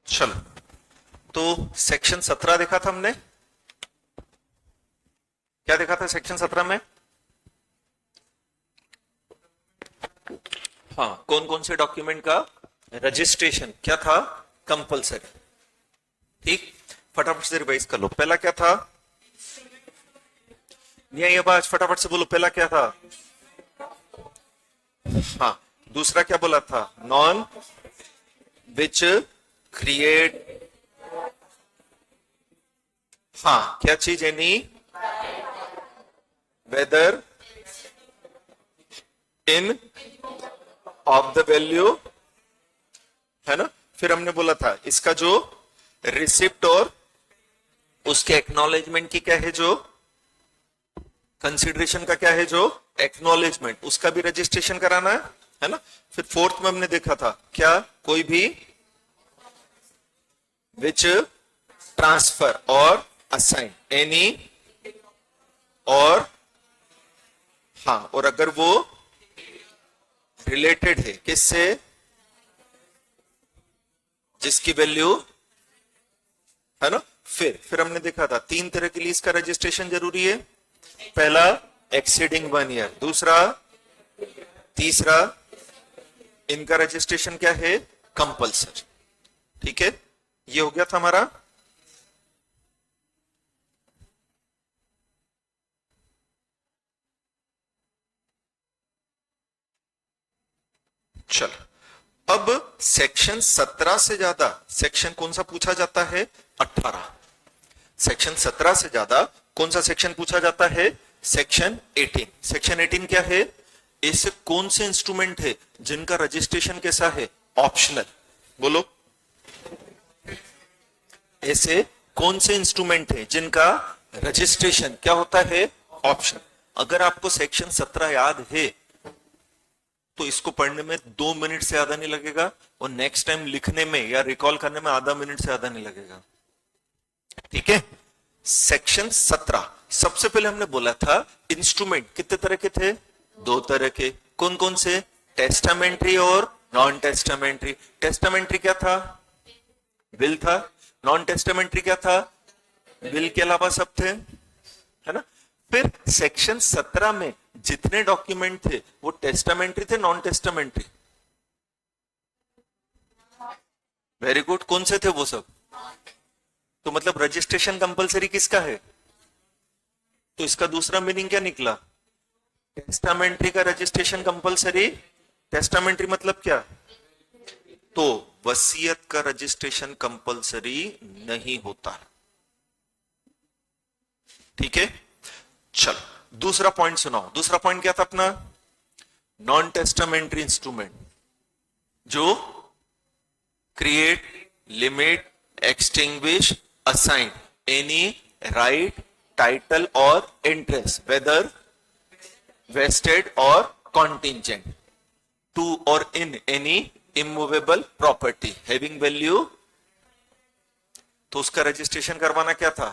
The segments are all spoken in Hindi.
चलो, तो सेक्शन 17 देखा था हमने। क्या देखा था सेक्शन 17 में? हाँ, कौन कौन से डॉक्यूमेंट का रजिस्ट्रेशन क्या था, कंपलसरी। ठीक, फटाफट से रिवाइज कर लो। पहला क्या था? नहीं आई आवाज, फटाफट से बोलो, पहला क्या था? हाँ, दूसरा क्या बोला था? नॉन विच क्रिएट, हाँ क्या चीज? Any whether in of the value, है ना। फिर हमने बोला था इसका जो रिसिप्ट और उसके एक्नॉलेजमेंट की क्या है, जो कंसिडरेशन का क्या है, जो एक्नॉलेजमेंट, उसका भी रजिस्ट्रेशन कराना है ना। फिर फोर्थ में हमने देखा था क्या, कोई भी विच ट्रांसफर और असाइन एनी, और हाँ, और अगर वो रिलेटेड है किससे, जिसकी वैल्यू, है ना। फिर हमने देखा था तीन तरह के लिए इसका रजिस्ट्रेशन जरूरी है। पहला एक्सीडिंग 1 ईयर, दूसरा, तीसरा, इनका रजिस्ट्रेशन क्या है, कंपल्सरी। ठीक है, ये हो गया था हमारा। चलो, अब सेक्शन 17 से ज्यादा सेक्शन कौन सा पूछा जाता है? 18। सेक्शन 17 से ज्यादा कौन सा सेक्शन पूछा जाता है? सेक्शन 18। सेक्शन 18 क्या है? ऐसे कौन से इंस्ट्रूमेंट है जिनका रजिस्ट्रेशन कैसा है, ऑप्शनल। बोलो, ऐसे कौन से इंस्ट्रूमेंट है जिनका रजिस्ट्रेशन क्या होता है, ऑप्शनल। अगर आपको सेक्शन 17 याद है तो इसको पढ़ने में 2 मिनट से ज्यादा नहीं लगेगा, और नेक्स्ट टाइम लिखने में या रिकॉल करने में आधा मिनट से ज्यादा नहीं लगेगा। ठीक है, सेक्शन 17 सबसे पहले हमने बोला था इंस्ट्रूमेंट कितने तरह के थे? 2 तरह के। कौन कौन से? टेस्टामेंट्री और नॉन टेस्टामेंट्री। टेस्टामेंट्री क्या था? विल था। नॉन टेस्टामेंट्री क्या था? विल के अलावा सब थे, है ना। फिर सेक्शन 17 में जितने डॉक्यूमेंट थे वो टेस्टामेंट्री थे, नॉन टेस्टामेंट्री? वेरी गुड, कौन से थे वो सब? तो मतलब रजिस्ट्रेशन कंपलसरी किसका है? तो इसका दूसरा मीनिंग क्या निकला? टेस्टामेंट्री का रजिस्ट्रेशन कंपलसरी। टेस्टामेंट्री मतलब क्या? तो वसीयत का रजिस्ट्रेशन कंपलसरी नहीं होता। ठीक है, चलो दूसरा पॉइंट सुनाओ। दूसरा पॉइंट क्या था अपना? नॉन टेस्टामेंट्री इंस्ट्रूमेंट जो create, limit, extinguish, assign any right, title और इंटरेस्ट वेदर वेस्टेड और कॉन्टिंजेंट टू और in any immovable property having value. तो उसका रजिस्ट्रेशन करवाना क्या था?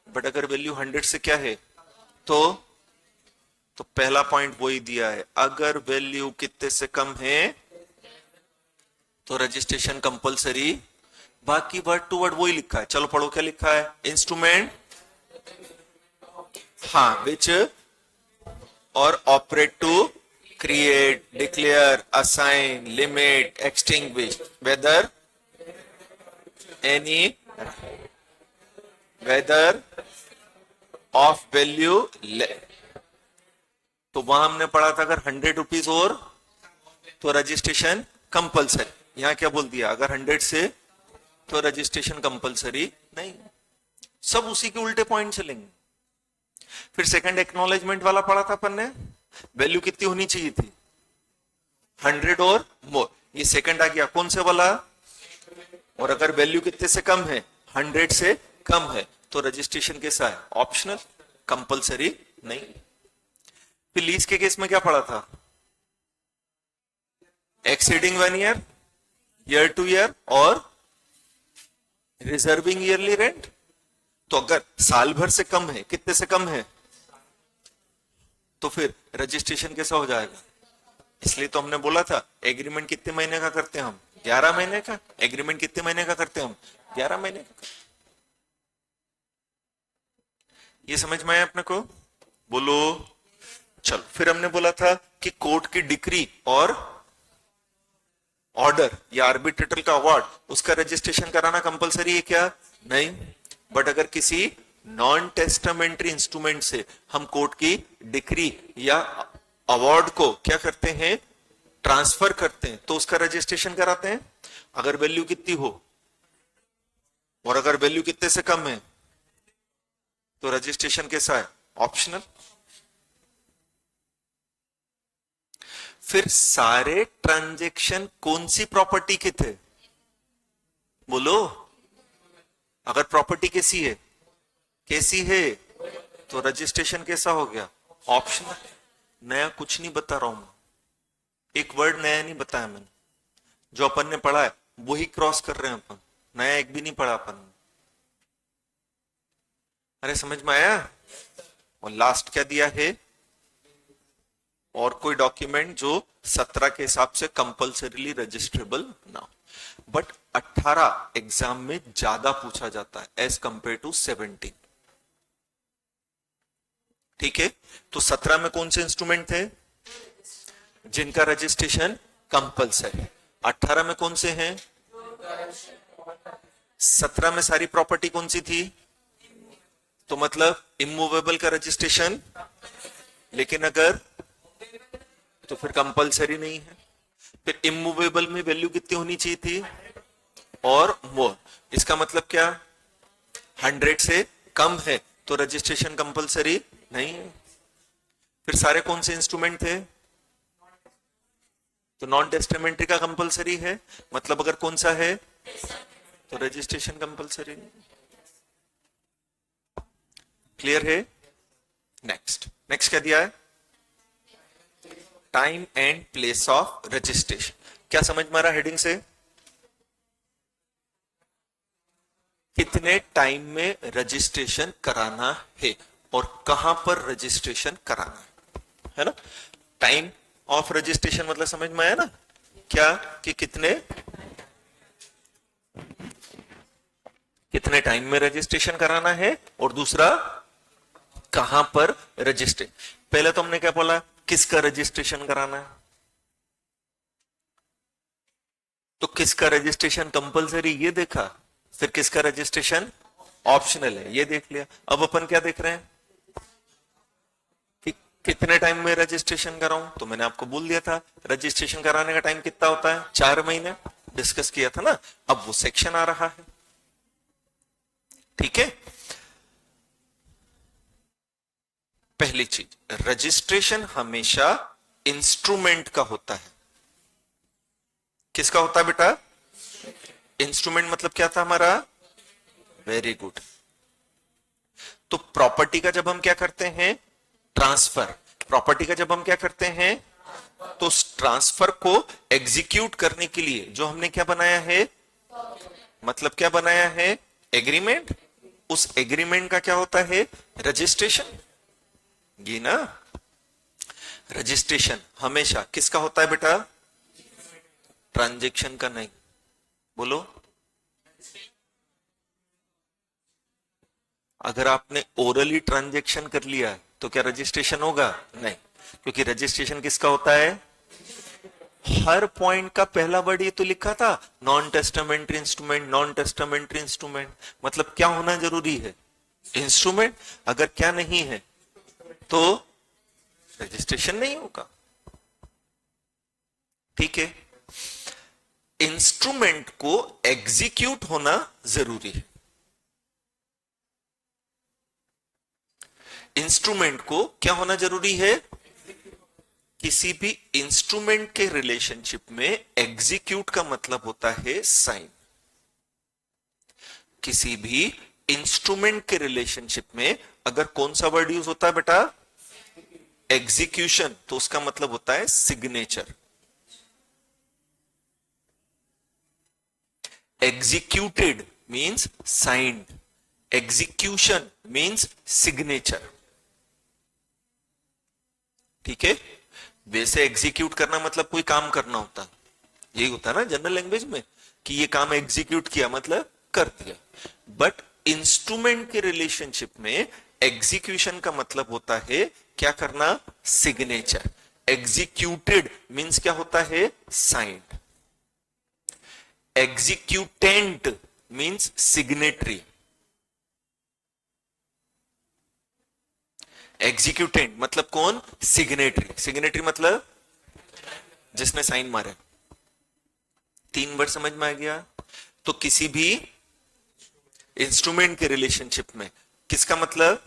बट अगर वैल्यू 100 से क्या है तो पहला पॉइंट वही दिया है, अगर वैल्यू कितने से कम है तो रजिस्ट्रेशन कंपलसरी। बाकी वर्ड टू वर्ड वही लिखा है। चलो पढ़ो, क्या लिखा है? इंस्ट्रूमेंट, हाँ, which or operate to create, declare, assign, limit, extinguish whether any whether of value. तो वहां हमने पढ़ा था अगर 100 रुपीज और तो रजिस्ट्रेशन कंपलसरी। यहां क्या बोल दिया? अगर 100 से तो रजिस्ट्रेशन कंपलसरी नहीं। सब उसी के उल्टे पॉइंट चलेंगे। फिर सेकंड एक्नॉलेजमेंट वाला पढ़ा था अपन ने, वैल्यू कितनी होनी चाहिए थी? 100 और मोर। ये सेकंड आ गया कौन से वाला? और अगर वैल्यू कितने से कम है? 100 से कम है तो रजिस्ट्रेशन कैसा है? ऑप्शनल, कंपलसरी नहीं। फिर लीज के केस में क्या पढ़ा था? Exceeding 1 year, year two year और रिजर्विंग ईयरली रेंट। तो अगर साल भर से कम है, कितने से कम है, तो फिर रजिस्ट्रेशन कैसा हो जाएगा? इसलिए तो हमने बोला था एग्रीमेंट कितने महीने का करते हैं हम? 11 महीने का। एग्रीमेंट कितने महीने का करते हैं हम? 11 महीने का। ये समझ में आया अपने को? बोलो। चलो, फिर हमने बोला था कि कोर्ट की डिक्री और ऑर्डर या आर्बिट्रेटर का अवार्ड, उसका रजिस्ट्रेशन कराना कंपलसरी है क्या? नहीं। बट अगर किसी नॉन टेस्टामेंट्री इंस्ट्रूमेंट से हम कोर्ट की डिक्री या अवार्ड को क्या करते हैं? ट्रांसफर करते हैं, तो उसका रजिस्ट्रेशन कराते हैं। अगर वैल्यू कितनी हो और अगर वैल्यू कितने से कम है तो रजिस्ट्रेशन कैसा है? ऑप्शनल। फिर सारे ट्रांजैक्शन कौन सी प्रॉपर्टी के थे? बोलो। अगर प्रॉपर्टी कैसी है? कैसी है? तो रजिस्ट्रेशन कैसा हो गया? ऑप्शनल। नया कुछ नहीं बता रहा हूं मैं, एक वर्ड नया नहीं बताया मैंने। जो अपन ने पढ़ा है वही क्रॉस कर रहे हैं अपन, नया एक भी नहीं पढ़ा अपन। अरे समझ में आया? और लास्ट क्या दिया है? और कोई डॉक्यूमेंट जो 17 के हिसाब से कंपल्सरीली रजिस्ट्रेबल ना हो। बट 18 एग्जाम में ज्यादा पूछा जाता है एज कंपेयर टू 17। ठीक है, तो 17 में कौन से इंस्ट्रूमेंट थे जिनका रजिस्ट्रेशन कंपल्सरी? 18 में कौन से हैं? 17 में सारी प्रॉपर्टी कौन सी थी? तो मतलब इमूवेबल का रजिस्ट्रेशन, लेकिन अगर तो फिर कंपलसरी नहीं है। फिर इमूवेबल में वैल्यू कितनी होनी चाहिए थी? और मोर। इसका मतलब क्या? 100 से कम है तो रजिस्ट्रेशन कंपलसरी नहीं है। फिर सारे कौन से इंस्ट्रूमेंट थे? तो नॉन टेस्टामेंट्री का कंपलसरी है, मतलब अगर कौन सा है तो रजिस्ट्रेशन कंपलसरी नहीं। क्लियर है? नेक्स्ट क्या दिया है? Time and place of registration. क्या समझ में आ रहा हेडिंग से? कितने टाइम में रजिस्ट्रेशन कराना है और कहां पर रजिस्ट्रेशन कराना है ना? टाइम ऑफ रजिस्ट्रेशन मतलब समझ में आया ना? क्या कि कितने टाइम में रजिस्ट्रेशन कराना है और दूसरा कहां पर रजिस्ट्रेशन। पहले तो हमने क्या बोला? किसका रजिस्ट्रेशन कराना है, तो किसका रजिस्ट्रेशन कंपलसरी ये देखा, फिर किसका रजिस्ट्रेशन ऑप्शनल है ये देख लिया। अब अपन क्या देख रहे हैं कि कितने टाइम में रजिस्ट्रेशन कराऊं, तो मैंने आपको बोल दिया था रजिस्ट्रेशन कराने का टाइम कितना होता है? 4 महीने, डिस्कस किया था ना। अब वो सेक्शन आ रहा है। ठीक है, पहली चीज, रजिस्ट्रेशन हमेशा इंस्ट्रूमेंट का होता है। किसका होता है बेटा? इंस्ट्रूमेंट मतलब क्या था हमारा? Very good. तो प्रॉपर्टी का जब हम क्या करते हैं? ट्रांसफर। प्रॉपर्टी का जब हम क्या करते हैं? तो उस ट्रांसफर को एग्जीक्यूट करने के लिए जो हमने क्या बनाया है? मतलब क्या बनाया है? एग्रीमेंट। उस एग्रीमेंट का क्या होता है? रजिस्ट्रेशन। ये ना, रजिस्ट्रेशन हमेशा किसका होता है बेटा? ट्रांजैक्शन का नहीं। बोलो। अगर आपने ओरली ट्रांजैक्शन कर लिया तो क्या रजिस्ट्रेशन होगा? नहीं, क्योंकि रजिस्ट्रेशन किसका होता है? हर पॉइंट का पहला वर्ड ये तो लिखा था, non testamentary instrument. Non testamentary instrument मतलब क्या होना जरूरी है? इंस्ट्रूमेंट। अगर क्या नहीं है तो रजिस्ट्रेशन नहीं होगा। ठीक है, इंस्ट्रूमेंट को एग्जीक्यूट होना जरूरी है। इंस्ट्रूमेंट को क्या होना जरूरी है? किसी भी इंस्ट्रूमेंट के रिलेशनशिप में एग्जीक्यूट का मतलब होता है साइन। किसी भी इंस्ट्रूमेंट के रिलेशनशिप में अगर कौन सा वर्ड यूज होता है बेटा? एग्जीक्यूशन, तो उसका मतलब होता है signature. Executed means signed, execution means signature. ठीक है, वैसे एग्जीक्यूट करना मतलब कोई काम करना होता है, यही होता है ना जनरल लैंग्वेज में, कि ये काम एग्जीक्यूट किया मतलब कर दिया। बट इंस्ट्रूमेंट के रिलेशनशिप में एग्जीक्यूशन का मतलब होता है क्या करना, सिग्नेचर। एग्जीक्यूटेड मींस क्या होता है, signed. Executant means signatory. Executant मतलब कौन, सिग्नेटरी। सिग्नेटरी मतलब जिसने साइन मारे। 3 वर्ड समझ में आ गया। तो किसी भी इंस्ट्रूमेंट के रिलेशनशिप में किसका मतलब,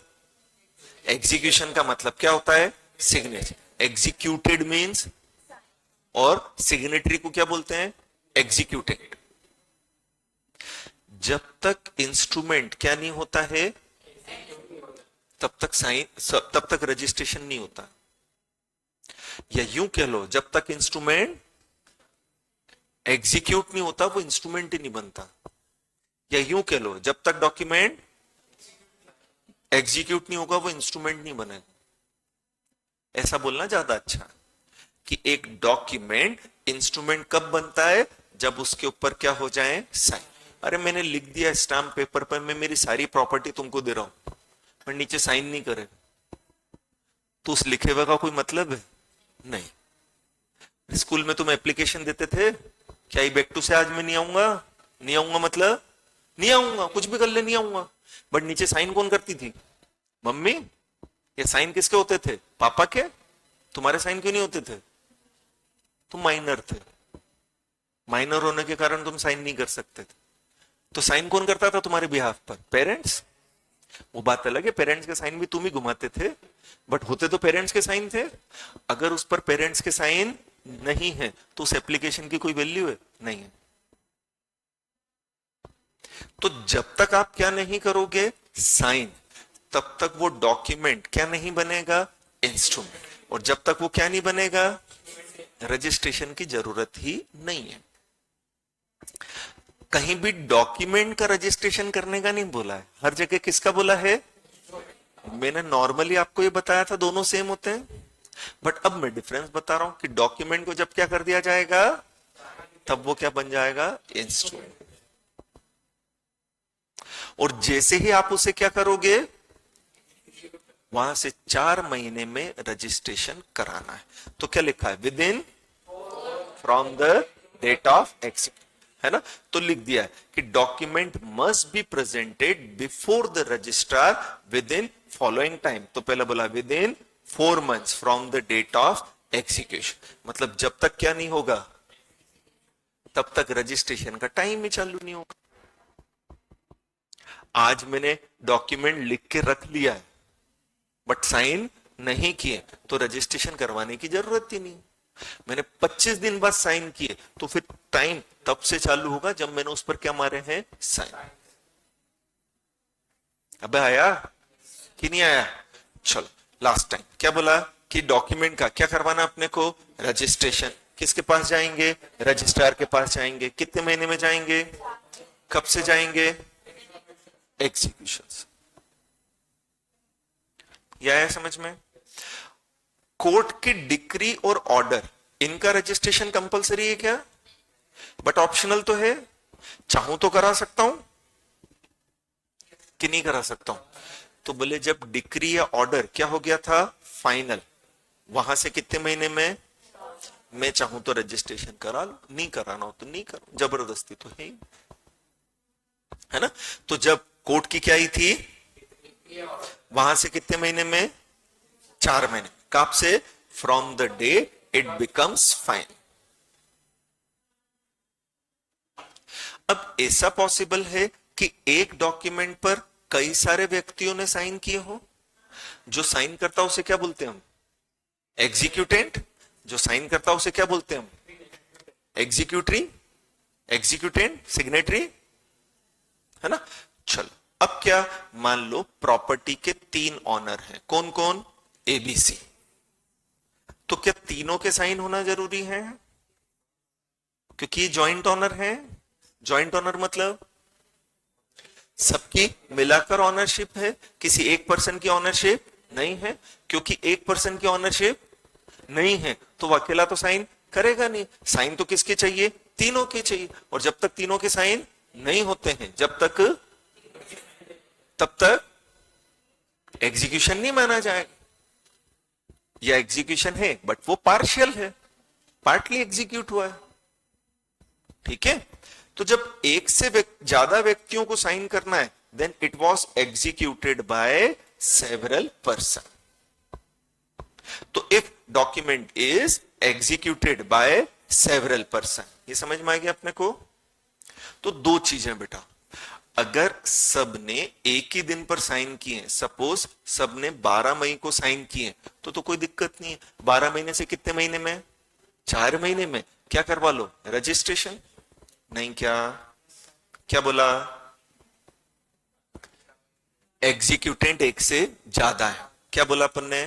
एग्जीक्यूशन का मतलब क्या होता है, सिग्नेचर। एग्जीक्यूटेड मींस, और सिग्नेटरी को क्या बोलते हैं, एग्जीक्यूटेड। जब तक इंस्ट्रूमेंट क्या नहीं होता है, तब तक साइन, तब तक रजिस्ट्रेशन नहीं होता। या यूं कह लो, जब तक इंस्ट्रूमेंट एग्जीक्यूट नहीं होता वो इंस्ट्रूमेंट ही नहीं बनता। या यूं कह लो, जब तक डॉक्यूमेंट एग्जीक्यूट नहीं होगा वो इंस्ट्रूमेंट नहीं बनेगा। ऐसा बोलना ज्यादा अच्छा कि एक डॉक्यूमेंट इंस्ट्रूमेंट कब बनता है, जब उसके ऊपर क्या हो जाए, साइन। अरे मैंने लिख दिया स्टाम्प पेपर पर, मैं मेरी सारी प्रॉपर्टी तुमको दे रहा हूं, पर नीचे साइन नहीं करे, तो उस लिखे हुए का कोई मतलब है नहीं। स्कूल में तुम एप्लीकेशन देते थे, क्या बैक टू से आज मैं नहीं आऊंगा, नहीं आऊंगा मतलब नहीं आऊंगा, कुछ भी कर ले नहीं आऊंगा। बट नीचे साइन कौन करती थी, मम्मी। ये साइन किसके होते थे, पापा के। तुम्हारे साइन क्यों नहीं होते थे, तुम माइनर थे। माइनर होने के कारण तुम साइन नहीं कर सकते थे। तो साइन कौन करता था तुम्हारे बिहाफ पर, पेरेंट्स। वो बात अलग है, पेरेंट्स के साइन भी तुम ही घुमाते थे, बट होते तो पेरेंट्स के साइन थे। अगर उस पर पेरेंट्स के साइन नहीं है तो उस एप्लीकेशन की कोई वैल्यू है, नहीं है। तो जब तक आप क्या नहीं करोगे, साइन, तब तक वो डॉक्यूमेंट क्या नहीं बनेगा, इंस्ट्रूमेंट। और जब तक वो क्या नहीं बनेगा, रजिस्ट्रेशन की जरूरत ही नहीं है। कहीं भी डॉक्यूमेंट का रजिस्ट्रेशन करने का नहीं बोला है, हर जगह किसका बोला है। मैंने नॉर्मली आपको ये बताया था दोनों सेम होते हैं, बट अब मैं डिफरेंस बता रहा हूं कि डॉक्यूमेंट को जब क्या कर दिया जाएगा, तब वो क्या बन जाएगा, इंस्ट्रूमेंट। और जैसे ही आप उसे क्या करोगे, वहां से 4 महीने में रजिस्ट्रेशन कराना है। तो क्या लिखा है, within from the date of exit, है ना। तो लिख दिया है कि document must be presented before the registrar within following time. तो पहले बोला within 4 months from the date of execution, मतलब जब तक क्या नहीं होगा, तब तक रजिस्ट्रेशन का टाइम ही चालू नहीं होगा। आज मैंने डॉक्यूमेंट लिख के रख लिया है बट साइन नहीं किए, तो रजिस्ट्रेशन करवाने की जरूरत ही नहीं। मैंने 25 दिन बाद साइन किए, तो फिर टाइम तब से चालू होगा जब मैंने उस पर क्या मारे हैं, साइन। अबे आया कि नहीं आया। चलो लास्ट टाइम क्या बोला कि डॉक्यूमेंट का क्या करवाना अपने को, रजिस्ट्रेशन। किसके पास जाएंगे, रजिस्ट्रार के पास जाएंगे। कितने महीने में जाएंगे, कब से जाएंगे, एग्जीक्यूशन। यह है समझ में। कोर्ट की डिक्री और ऑर्डर, इनका रजिस्ट्रेशन कंपलसरी है क्या, बट ऑप्शनल तो है। चाहूं तो करा सकता हूं कि नहीं करा सकता हूं। तो बोले जब डिक्री या ऑर्डर क्या हो गया था, फाइनल, वहां से कितने महीने में, मैं चाहूं तो रजिस्ट्रेशन करा लो, नहीं कराना हो तो नहीं करो, जबरदस्ती तो है ना। तो जब कोर्ट की क्या ही थी, वहां से कितने महीने में, 4 महीने। कब से, from the day it becomes fine. अब ऐसा पॉसिबल है कि एक डॉक्यूमेंट पर कई सारे व्यक्तियों ने साइन किए हो। जो साइन करता उसे क्या बोलते हैं हम, एग्जीक्यूटेंट। जो साइन करता उसे क्या बोलते हैं हम, एग्जीक्यूटरी, एग्जीक्यूटेंट, सिग्नेटरी, है ना। चलो अब क्या, मान लो प्रॉपर्टी के 3 ऑनर हैं, कौन कौन, एबीसी। तो क्या तीनों के साइन होना जरूरी है, क्योंकि जॉइंट ऑनर है। जॉइंट ऑनर मतलब सबकी मिलाकर ऑनरशिप है, किसी एक पर्सन की ऑनरशिप नहीं है। क्योंकि एक पर्सन की ऑनरशिप नहीं है तो वो अकेला तो साइन करेगा नहीं। साइन तो किसके चाहिए? तीनों के चाहिए। और जब तक तीनों के साइन नहीं होते हैं, तब तक एग्जीक्यूशन नहीं माना जाएगा। या एग्जीक्यूशन है बट वो पार्शियल है, पार्टली एग्जीक्यूट हुआ है। ठीक है, तो जब एक से ज्यादा व्यक्तियों को साइन करना है, then it was executed by several person. तो if document is executed by several person, ये समझ में आ गया अपने को? तो दो चीजें बेटा, अगर सबने एक ही दिन पर साइन किए, सपोज सबने 12 मई को साइन किए, तो कोई दिक्कत नहीं है। 12 महीने से कितने महीने में? 4 महीने में क्या करवा लो? रजिस्ट्रेशन। नहीं, क्या बोला? एग्जीक्यूटेंट एक से ज्यादा है। क्या बोला अपन ने?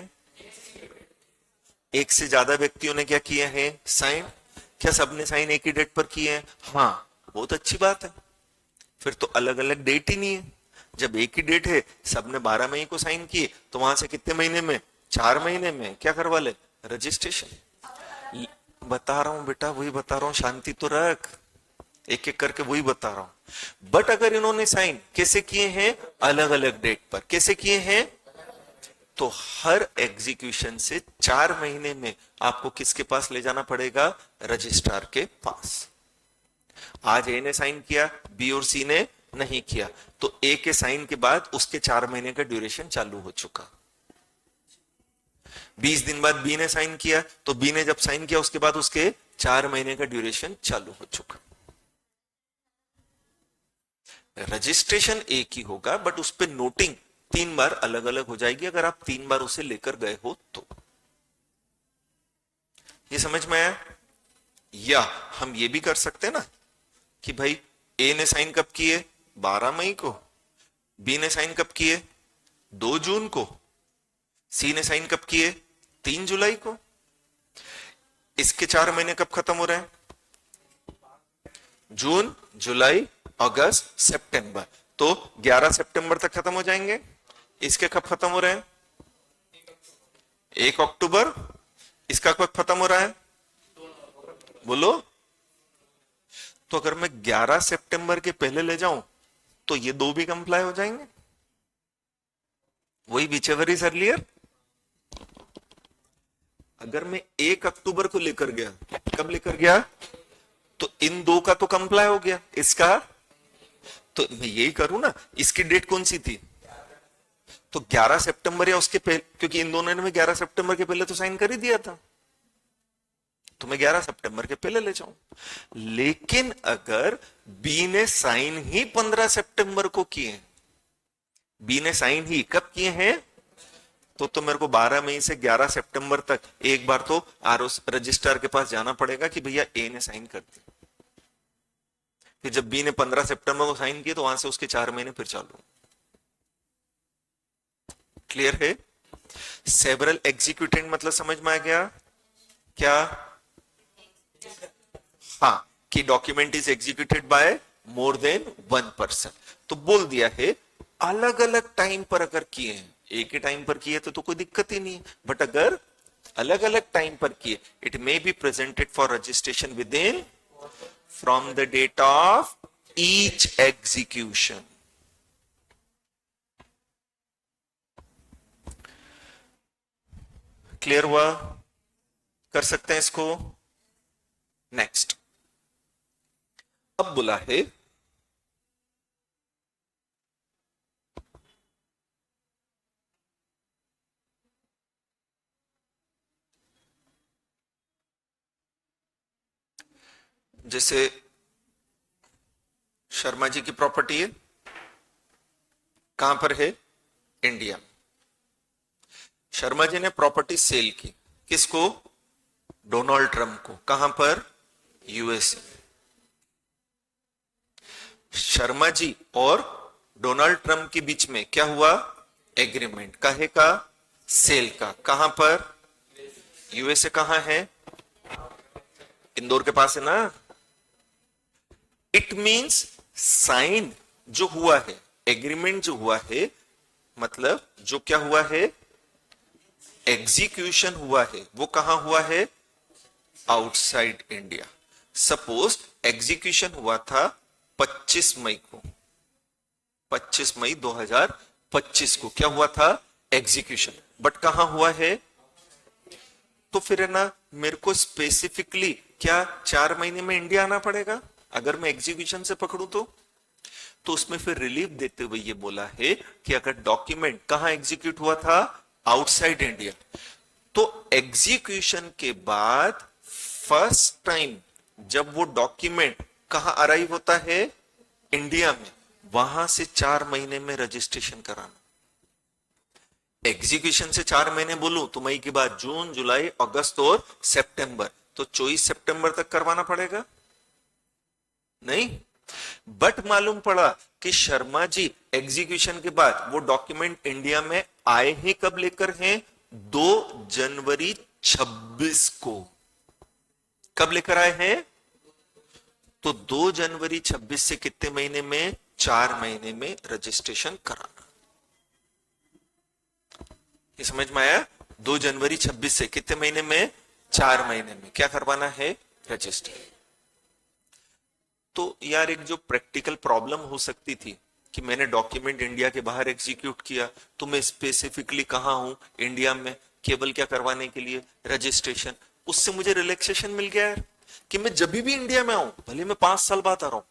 एक से ज्यादा व्यक्तियों ने क्या किया है? साइन। क्या सबने साइन एक ही डेट पर किए हैं? हाँ, बहुत अच्छी बात है। फिर तो अलग अलग डेट ही नहीं है। जब एक ही डेट है, सबने 12 मई को साइन किए, तो वहां से कितने महीने में? 4 महीने में क्या करवा ले? रजिस्ट्रेशन। बता रहा हूं बेटा, वही बता रहा हूं, शांति तो रख, एक एक करके वही बता रहा हूं। बट अगर इन्होंने साइन कैसे किए हैं? अलग अलग डेट पर। कैसे किए हैं? तो हर एग्जीक्यूशन से 4 महीने में आपको किसके पास ले जाना पड़ेगा? रजिस्ट्रार के पास। आज ए ने साइन किया, बी और सी ने नहीं किया, तो ए के साइन के बाद उसके 4 महीने का ड्यूरेशन चालू हो चुका। 20 दिन बाद बी ने साइन किया, तो बी ने जब साइन किया उसके बाद उसके 4 महीने का ड्यूरेशन चालू हो चुका। रजिस्ट्रेशन एक ही होगा, बट उस पर नोटिंग 3 बार अलग अलग हो जाएगी, अगर आप 3 बार उसे लेकर गए हो तो। ये समझ में आया? या हम ये भी कर सकते हैं ना कि भाई ए ने साइन कब किए? 12 मई को। बी ने साइन कब किए? 2 जून को। सी ने साइन कब किए? 3 जुलाई को। इसके 4 महीने कब खत्म हो रहे हैं? जून, जुलाई, अगस्त, सितंबर। तो 11 सितंबर तक खत्म हो जाएंगे। इसके कब खत्म हो रहे हैं? 1 अक्टूबर। इसका कब खत्म हो रहा है? बोलो। तो अगर मैं 11 सितंबर के पहले ले जाऊं तो ये 2 भी कंप्लाई हो जाएंगे। वही whichever is earlier। अगर मैं 1 अक्टूबर को लेकर गया, कब लेकर गया? तो इन 2 का तो कंप्लाई हो गया, इसका तो मैं यही करूं ना। इसकी डेट कौन सी थी? तो 11 सितंबर या उसके पहले, क्योंकि इन दोनों ने मैं 11 सितंबर के पहले तो साइन कर ही दिया था, तो मैं 11 सितंबर के पहले ले जाऊं। लेकिन अगर बी ने साइन ही 15 सितंबर को किए, बी ने साइन ही कब किए हैं? तो मेरे को 12 मई से 11 सितंबर तक एक बार तो रजिस्ट्रार के पास जाना पड़ेगा कि भैया ए ने साइन कर दिया। फिर जब बी ने 15 सितंबर को साइन किया, तो वहां से उसके 4 महीने फिर चालू। क्लियर है? सेवरल एग्जीक्यूटेंट मतलब समझ में आ गया क्या? हाँ, कि document is executed bye more than 1 person. तो बोल दिया है अलग अलग टाइम पर अगर किए हैं, एक ही टाइम पर किए तो कोई दिक्कत ही नहीं, बट अगर अलग अलग टाइम पर किए, it may be presented for registration within from the date of each execution. Clear हुआ? कर सकते हैं इसको। नेक्स्ट, अब बोला है जैसे शर्मा जी की प्रॉपर्टी है, कहां पर है? इंडिया। शर्मा जी ने प्रॉपर्टी सेल की, किसको? डोनाल्ड ट्रंप को। कहां पर? यूएसए। शर्मा जी और डोनाल्ड ट्रंप के बीच में क्या हुआ? एग्रीमेंट। काहे का? सेल का। कहां पर? यूएसए। कहां है? इंदौर के पास है ना। इट मींस साइन जो हुआ है, एग्रीमेंट जो हुआ है, मतलब जो क्या हुआ है? एग्जीक्यूशन हुआ है, वो कहां हुआ है? Outside India. सपोज एग्जीक्यूशन हुआ था 25 मई को, 25 मई 2025 को क्या हुआ था? एग्जीक्यूशन। बट कहां हुआ है? तो फिर है ना, मेरे को स्पेसिफिकली क्या 4 महीने में इंडिया आना पड़ेगा अगर मैं एग्जीक्यूशन से पकड़ू तो उसमें फिर रिलीफ देते हुए ये बोला है कि अगर डॉक्यूमेंट कहां एग्जीक्यूट हुआ था? आउटसाइड इंडिया, तो एग्जीक्यूशन के बाद फर्स्ट टाइम जब वो डॉक्यूमेंट कहां अराइव होता है? इंडिया में, वहां से 4 महीने में रजिस्ट्रेशन कराना। एग्जीक्यूशन से 4 महीने बोलूं तो मई के बाद जून, जुलाई, अगस्त और सितंबर, तो 24 सितंबर तक करवाना पड़ेगा नहीं। बट मालूम पड़ा कि शर्मा जी एग्जीक्यूशन के बाद वो डॉक्यूमेंट इंडिया में आए ही कब लेकर हैं? 2 जनवरी 26 को। कब लेकर आए हैं? तो 2 जनवरी 26 से कितने महीने में? 4 महीने में रजिस्ट्रेशन कराना। ये समझ में आया? 2 जनवरी 26 से कितने महीने में? 4 महीने में क्या करवाना है? रजिस्टर। तो यार एक जो प्रैक्टिकल प्रॉब्लम हो सकती थी कि मैंने डॉक्यूमेंट इंडिया के बाहर एग्जीक्यूट किया, तो मैं स्पेसिफिकली कहां हूं? इंडिया में, केवल क्या करवाने के लिए? रजिस्ट्रेशन। उससे मुझे रिलैक्सेशन मिल गया यार कि मैं जब भी इंडिया में आऊं, भले मैं 5 साल बाद आ रहा हूं,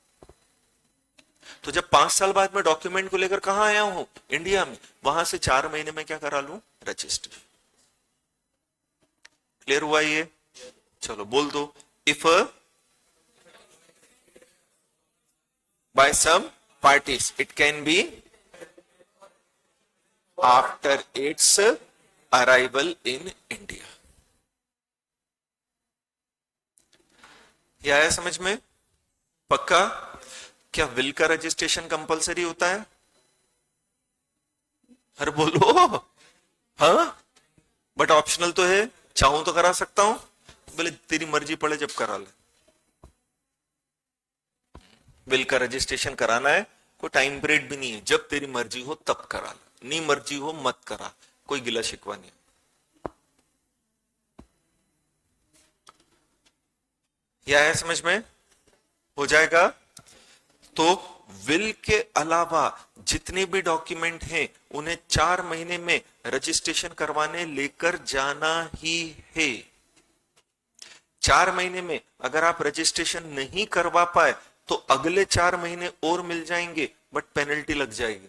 तो जब 5 साल बाद मैं डॉक्यूमेंट को लेकर कहां आया हूं? इंडिया में, वहां से 4 महीने में क्या करा लूं? रजिस्ट्रेशन। क्लियर हुआ ये? चलो बोल दो। If by some parties it can be after its arrival in India। ये आया समझ में? पक्का? क्या विल का रजिस्ट्रेशन कंपलसरी होता है? अरे बोलो। हाँ, बट ऑप्शनल तो है, चाहूं तो करा सकता हूं। बोले तेरी मर्जी पड़े जब करा ले। बिल का रजिस्ट्रेशन कराना है, कोई टाइम पीरियड भी नहीं है, जब तेरी मर्जी हो तब करा ले, नहीं मर्जी हो मत करा, कोई गिला शिकवा नहीं। यह है समझ में? हो जाएगा। तो विल के अलावा जितने भी डॉक्यूमेंट हैं उन्हें 4 महीने में रजिस्ट्रेशन करवाने लेकर जाना ही है। 4 महीने में अगर आप रजिस्ट्रेशन नहीं करवा पाए तो अगले 4 महीने और मिल जाएंगे, बट पेनल्टी लग जाएगी।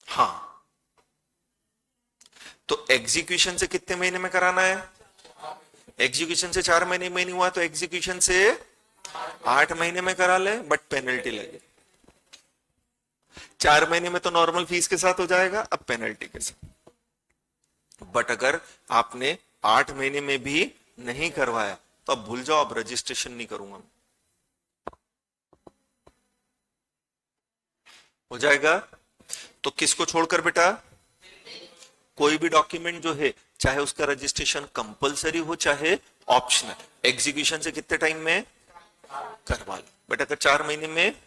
हाँ, तो एग्जीक्यूशन से कितने महीने में कराना है? एग्जीक्यूशन से 4 महीने में नहीं हुआ तो एग्जीक्यूशन से 8 महीने में करा ले, बट पेनल्टी लगे। 4 महीने में तो नॉर्मल फीस के साथ हो जाएगा, अब पेनल्टी के साथ। बट अगर आपने 8 महीने में भी नहीं करवाया तो अब भूल जाओ, अब रजिस्ट्रेशन नहीं करूंगा। हो जाएगा। तो किसको छोड़कर बेटा? कोई भी डॉक्यूमेंट जो है, चाहे उसका रजिस्ट्रेशन कंपलसरी हो चाहे ऑप्शनल, एग्जीक्यूशन से कितने टाइम में करवा लो। बट अगर 4 महीने में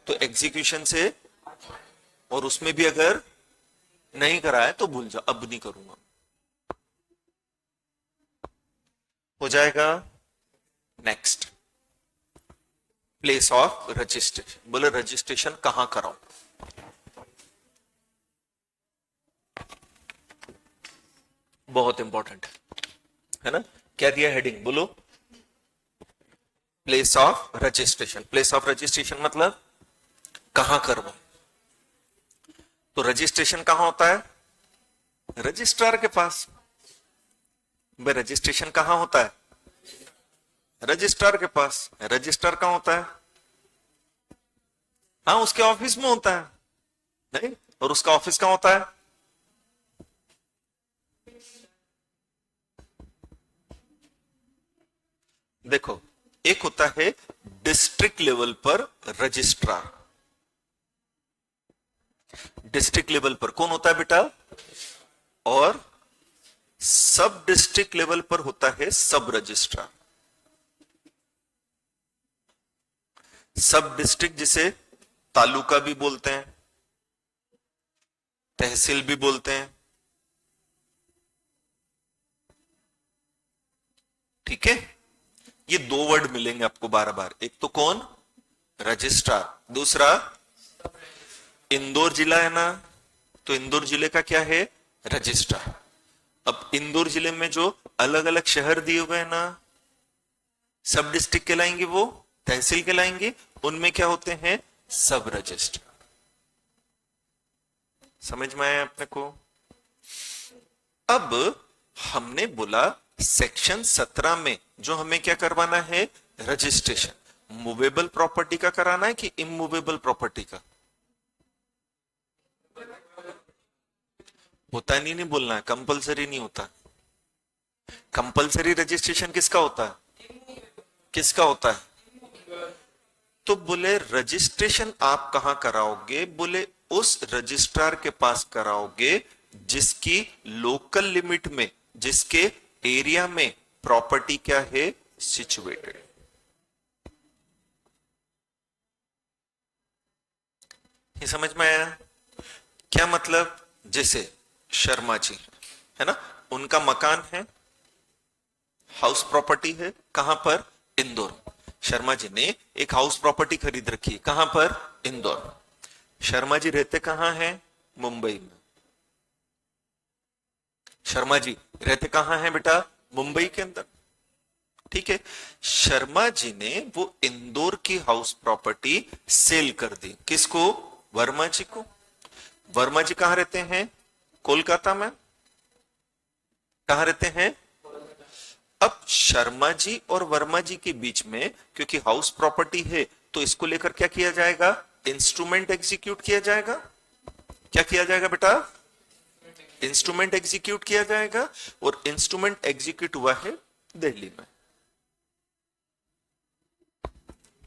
तो एग्जीक्यूशन से, और उसमें भी अगर नहीं कराया तो भूल जाओ, अब नहीं करूंगा। हो जाएगा। Next, place of registration. बोले रजिस्ट्रेशन कहां कराऊं? बहुत इंपॉर्टेंट है ना? क्या दिया हेडिंग? बोलो। Place of registration. Place of registration मतलब कहां करवाऊं? तो रजिस्ट्रेशन कहां होता है? रजिस्ट्रार के पास। भाई रजिस्ट्रेशन कहां होता है? रजिस्ट्रार के पास। रजिस्ट्रार कहां होता है? हाँ, उसके ऑफिस में होता है। नहीं, और उसका ऑफिस कहां होता है? देखो, एक होता है डिस्ट्रिक्ट लेवल पर रजिस्ट्रार। डिस्ट्रिक्ट लेवल पर कौन होता है बेटा? और सब डिस्ट्रिक्ट लेवल पर होता है सब रजिस्ट्रार। सब डिस्ट्रिक्ट जिसे तालुका भी बोलते हैं, तहसील भी बोलते हैं, ठीक है, ये दो वर्ड मिलेंगे आपको बार बार, एक तो कौन, रजिस्ट्रार, दूसरा इंदौर जिला है ना, तो इंदौर जिले का क्या है, रजिस्ट्रार। अब इंदौर जिले में जो अलग अलग शहर दिए हुए हैं ना, सब डिस्ट्रिक्ट कहलाएंगे, वो तहसील कहलाएंगे, उनमें क्या होते हैं, सब रजिस्ट्रार। समझ में आया अपने को। अब हमने बोला सेक्शन 17 में जो हमें क्या करवाना है, रजिस्ट्रेशन, मूवेबल प्रॉपर्टी का कराना है कि इमूवेबल प्रॉपर्टी का, होता नहीं बोलना है, कंपलसरी नहीं होता। कंपलसरी रजिस्ट्रेशन किसका होता है, किसका होता है, तो बोले रजिस्ट्रेशन आप कहां कराओगे, बोले उस रजिस्ट्रार के पास कराओगे जिसकी लोकल लिमिट में, जिसके एरिया में प्रॉपर्टी क्या है, सिचुएटेड। ये समझ में आया क्या मतलब, जैसे शर्मा जी है ना, उनका मकान है, हाउस प्रॉपर्टी है, कहां पर, इंदौर। शर्मा जी ने एक हाउस प्रॉपर्टी खरीद रखी है, कहां पर, इंदौर। शर्मा जी रहते कहां हैं, मुंबई में। शर्मा जी रहते कहां हैं बेटा, मुंबई के अंदर, ठीक है। शर्मा जी ने वो इंदौर की हाउस प्रॉपर्टी सेल कर दी, किसको, वर्मा जी को। वर्मा जी कहां रहते हैं, कोलकाता में। कहां रहते हैं, अब शर्मा जी और वर्मा जी के बीच में क्योंकि हाउस प्रॉपर्टी है, तो इसको लेकर क्या किया जाएगा, इंस्ट्रूमेंट एग्जीक्यूट किया जाएगा। क्या किया जाएगा बेटा, इंस्ट्रूमेंट एग्जीक्यूट किया जाएगा, और इंस्ट्रूमेंट एग्जीक्यूट हुआ है दिल्ली में,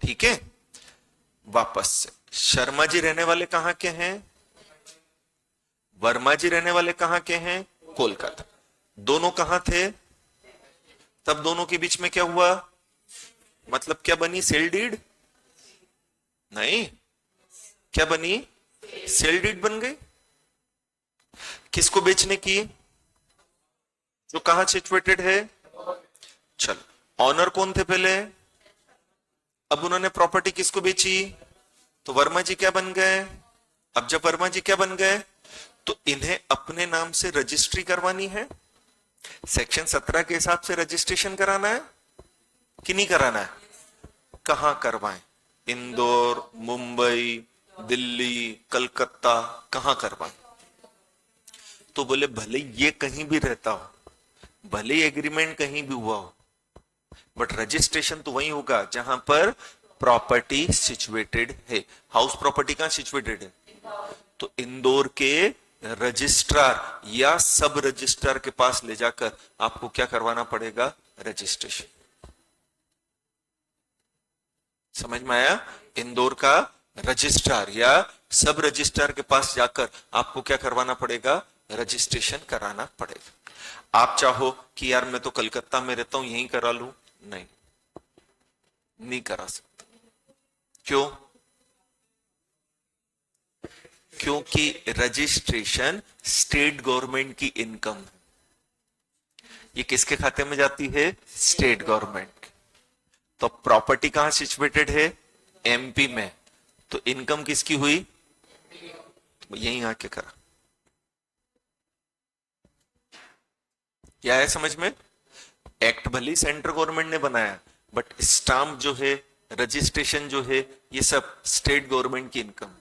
ठीक है। वापस से शर्मा जी रहने वाले कहां के हैं, वर्मा जी रहने वाले कहां के हैं, कोलकाता। दोनों कहां थे, तब दोनों के बीच में क्या हुआ, मतलब क्या बनी, सेल डीड, नहीं, क्या बनी, सेल डीड बन गई। किसको बेचने की, जो कहां सिचुएटेड है। चलो ऑनर कौन थे पहले, अब उन्होंने प्रॉपर्टी किसको बेची, तो वर्मा जी क्या बन गए। अब जब वर्मा जी क्या बन गए, तो इन्हें अपने नाम से रजिस्ट्री करवानी है, सेक्शन 17 के हिसाब से रजिस्ट्रेशन कराना है कि नहीं कराना है, कहां करवाएं, इंदौर, मुंबई, दिल्ली, कलकत्ता, कहां करवाएं। तो बोले भले ये कहीं भी रहता हो, भले एग्रीमेंट कहीं भी हुआ हो, बट रजिस्ट्रेशन तो वही होगा जहां पर प्रॉपर्टी सिचुएटेड है। हाउस प्रॉपर्टी कहां सिचुएटेड है, तो इंदौर के रजिस्ट्रार या सब रजिस्ट्रार के पास ले जाकर आपको क्या करवाना पड़ेगा, रजिस्ट्रेशन। समझ में आया, इंदौर का रजिस्ट्रार या सब रजिस्ट्रार के पास जाकर आपको क्या करवाना पड़ेगा, रजिस्ट्रेशन कराना पड़ेगा। आप चाहो कि यार मैं तो कलकत्ता में रहता हूं, यहीं करा लूं, नहीं, नहीं करा सकता। क्यों, क्योंकि रजिस्ट्रेशन स्टेट गवर्नमेंट की इनकम है, ये किसके खाते में जाती है, स्टेट गवर्नमेंट। तो प्रॉपर्टी कहां सिचुएटेड है, एमपी में, तो इनकम किसकी हुई, तो यहीं आके करा। क्या है समझ में, एक्ट भले सेंट्रल गवर्नमेंट ने बनाया, बट स्टाम्प जो है, रजिस्ट्रेशन जो है, ये सब स्टेट गवर्नमेंट की इनकम,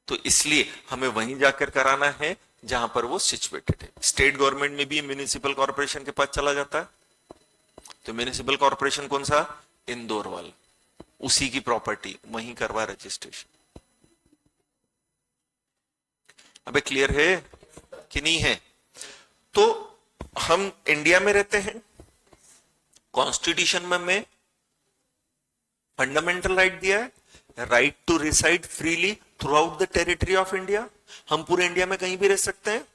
तो इसलिए हमें वहीं जाकर कराना है जहां पर वो सिचुएटेड है। स्टेट गवर्नमेंट में भी म्युनिसिपल कॉर्पोरेशन के पास चला जाता है, तो म्युनिसिपल कॉर्पोरेशन कौन सा, इंदौर वाला, उसी की प्रॉपर्टी, वहीं करवा रजिस्ट्रेशन। अबे क्लियर है कि नहीं है। तो हम इंडिया में रहते हैं, कॉन्स्टिट्यूशन में फंडामेंटल राइट दिया है, right to reside freely throughout the territory of India. हम पूरे इंडिया में कहीं भी रह सकते हैं,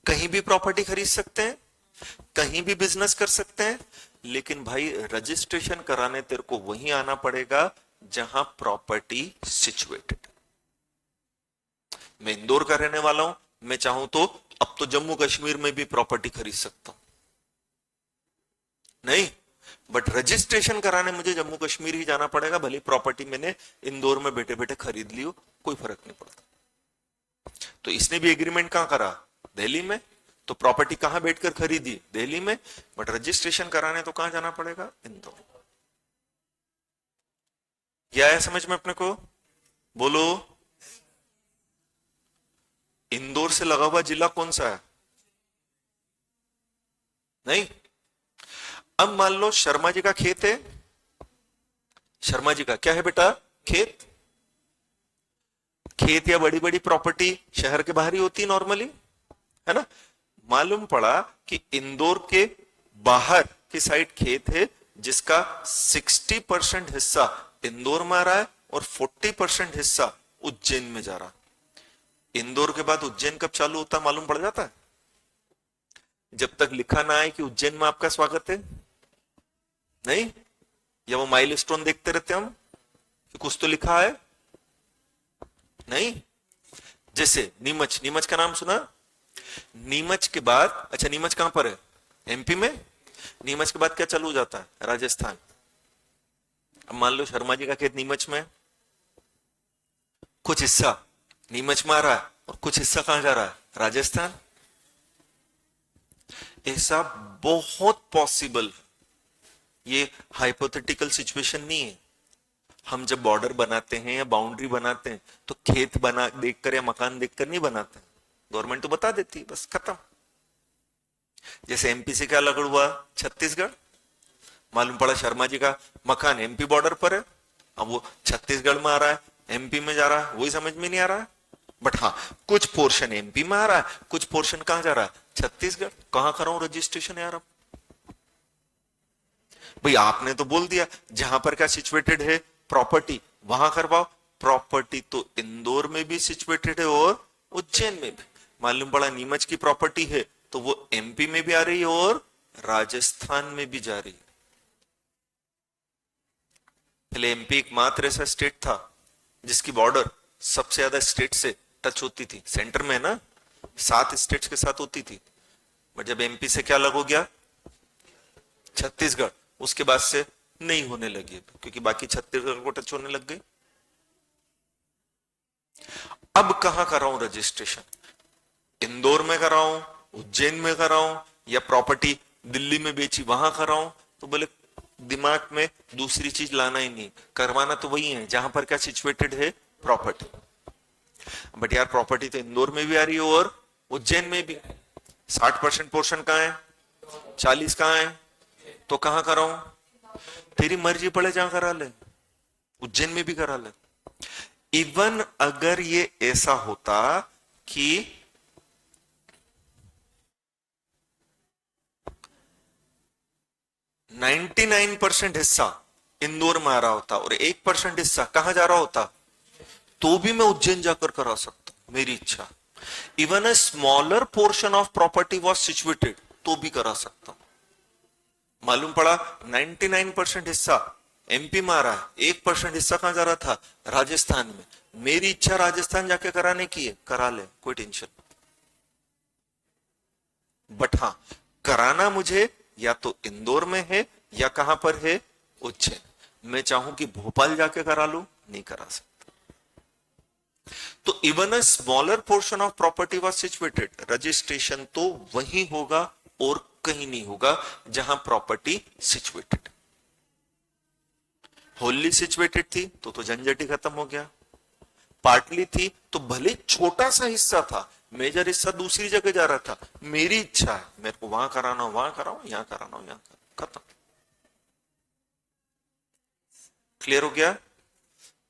कहीं भी प्रॉपर्टी खरीद सकते हैं, कहीं भी बिजनेस कर सकते हैं, लेकिन भाई रजिस्ट्रेशन कराने तेरे को वहीं आना पड़ेगा जहां प्रॉपर्टी सिचुएटेड। मैं इंदौर का रहने वाला हूं, मैं चाहूं तो अब तो जम्मू कश्मीर में भी प्रॉपर्टी खरीद सकता हूं, नहीं, बट रजिस्ट्रेशन कराने मुझे जम्मू कश्मीर ही जाना पड़ेगा, भले प्रॉपर्टी मैंने इंदौर में बैठे बैठे खरीद ली हो, कोई फर्क नहीं पड़ता। तो इसने भी एग्रीमेंट कहां करा? दिल्ली में। तो प्रॉपर्टी कहां बैठकर खरीदी? दिल्ली में। बट रजिस्ट्रेशन कराने तो कहां जाना पड़ेगा? इंदौर। क्या है समझ में अपने को? बोलो। इंदौर से लगा हुआ जिला कौन सा है? नहीं। अब मान लो शर्मा जी का खेत है। शर्मा जी का क्या है बेटा? खेत। खेत या बड़ी बड़ी प्रॉपर्टी शहर के बाहर ही होती है नॉर्मली, है ना। मालूम पड़ा कि इंदौर के बाहर की साइड खेत है जिसका 60% हिस्सा इंदौर में आ रहा है और 40% हिस्सा उज्जैन में जा रहा है। इंदौर के बाद उज्जैन कब चालू होता मालूम पड़ जाता है? जब तक लिखा ना आए कि उज्जैन में आपका स्वागत है। नहीं, या वो माइलस्टोन देखते रहते हम कि कुछ तो लिखा है? नहीं। जैसे नीमच, नीमच का नाम सुना? नीमच के बाद, अच्छा नीमच कहां पर है? एमपी में। नीमच के बाद क्या चालू हो जाता है? राजस्थान। अब मान लो शर्मा जी का खेत नीमच में, कुछ हिस्सा नीमच में आ रहा है और कुछ हिस्सा कहां जा रहा है? राजस्थान। ऐसा बहुत पॉसिबल, ये हाइपोथेटिकल सिचुएशन नहीं है। हम जब बॉर्डर बनाते हैं या बाउंड्री बनाते हैं तो खेत बना देखकर या मकान देखकर नहीं बनाते, गवर्नमेंट तो बता देती है, बस खत्म। जैसे एमपी से क्या लगड़ हुआ? छत्तीसगढ़। मालूम पड़ा शर्मा जी का मकान एमपी बॉर्डर पर है, अब वो छत्तीसगढ़ में आ रहा है, एमपी में जा रहा है, वही समझ में नहीं आ रहा है। बट हाँ, कुछ पोर्शन एमपी में आ रहा है, कुछ पोर्शन कहां जा रहा है? छत्तीसगढ़। कहां कराऊं रजिस्ट्रेशन यार? अब भाई आपने तो बोल दिया जहां पर क्या सिचुएटेड है प्रॉपर्टी वहां करवाओ। प्रॉपर्टी तो इंदौर में भी सिचुएटेड है और उज्जैन में भी। मालूम पड़ा नीमच की प्रॉपर्टी है तो वो एमपी में भी आ रही है और राजस्थान में भी जा रही है। पहले एमपी एकमात्र ऐसा स्टेट था जिसकी बॉर्डर सबसे ज्यादा स्टेट से टच होती थी, सेंटर में ना 7 स्टेट्स के साथ होती थी। बट जब एमपी से क्या लग हो गया? छत्तीसगढ़, उसके बाद से नहीं होने लगी क्योंकि बाकी छत्तीसगढ़ को टच होने लग गई। अब कहां कराऊं रजिस्ट्रेशन? इंदौर में कराऊं, उज्जैन में कराऊं, या प्रॉपर्टी दिल्ली में बेची वहां कराऊं? तो बोले दिमाग में दूसरी चीज लाना ही नहीं, करवाना तो वही है जहां पर क्या सिचुएटेड है प्रॉपर्टी। बट यार प्रॉपर्टी तो इंदौर में भी आ रही है और उज्जैन में भी। 60% पोर्शन कहां है? 40 कहां है? तो कहां कराऊं? तेरी मर्जी पड़े जहां करा ले, उज्जैन में भी करा ले। इवन अगर ये ऐसा होता कि 99% हिस्सा इंदौर में आ रहा होता और 1% हिस्सा कहां जा रहा होता, तो भी मैं उज्जैन जाकर करा सकता, मेरी इच्छा। Even a smaller portion of property was situated, तो भी करा सकता। मालूम पड़ा 99% हिस्सा एमपी में आ रहा है, 1% हिस्सा कहां जा रहा था? राजस्थान में। मेरी इच्छा राजस्थान जाके कराने की है, करा ले, कोई टेंशन। बट हाँ, कराना मुझे या तो इंदौर में है या कहां पर है? उज्जैन। मैं चाहूं कि भोपाल जाके करा लूं, नहीं करा सकता। तो even a smaller portion of property was situated, registration तो वहीं होगा और कहीं नहीं होगा जहां प्रॉपर्टी सिचुएटेड। होली सिचुएटेड थी तो झंझट ही खत्म हो गया। पार्टली थी तो भले छोटा सा हिस्सा था, मेजर हिस्सा दूसरी जगह जा रहा था, मेरी इच्छा है मेरे को वहां कराना हो वहां कराओ, यहां कराना हो यहां कराओ, खत्म। क्लियर हो गया?